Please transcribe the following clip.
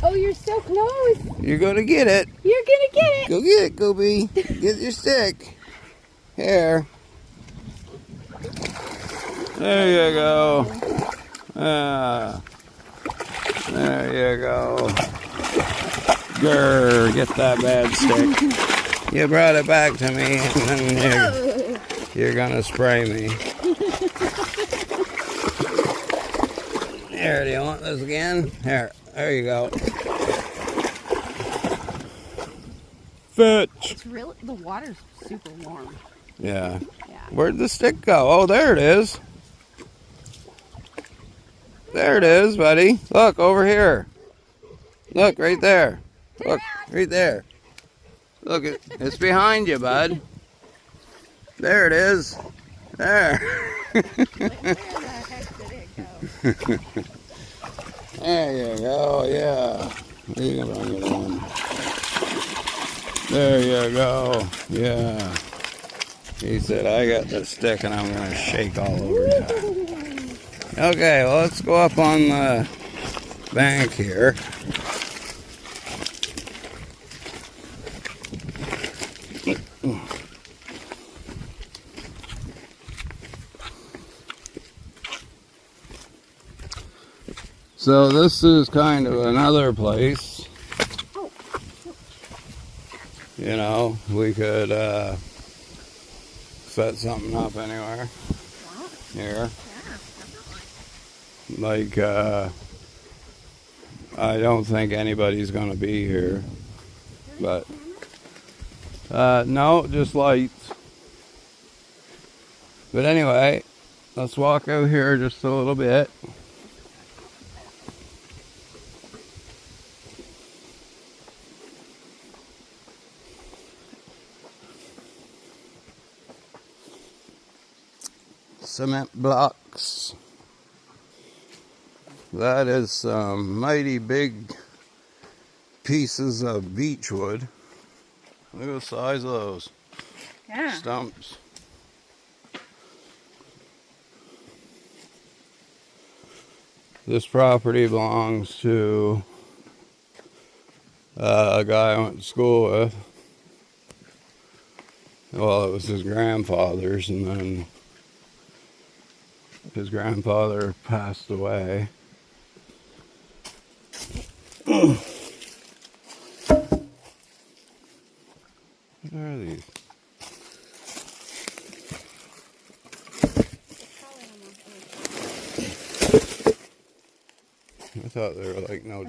Oh, you're so close. You're gonna get it. You're gonna get it. Go get it, Goopy. Get your stick. Here. There you go. There you go. Grr, get that bad stick. You brought it back to me, and then you're gonna spray me. Here, do you want this again? Here, there you go. Fetch. It's really, the water's super warm. Yeah. Yeah. Where'd the stick go? Oh, there it is. There it is, buddy. Look, over here. Look, right there. Look, right there. Look, it's behind you, bud. There it is. There. Where the heck did it go? There you go, yeah. You can bring it in. There you go, yeah. He said, I got the stick and I'm going to shake all over you. Okay, well, let's go up on the bank here. So this is kind of another place. You know, we could set something up anywhere. Here. Like, I don't think anybody's going to be here. But, no, just lights. But anyway, let's walk out here just a little bit. Cement blocks. That is some mighty big pieces of beech wood. Look at the size of those stumps. This property belongs to a guy I went to school with. Well, it was his grandfather's, and then his grandfather passed away. What are these? I thought they were like no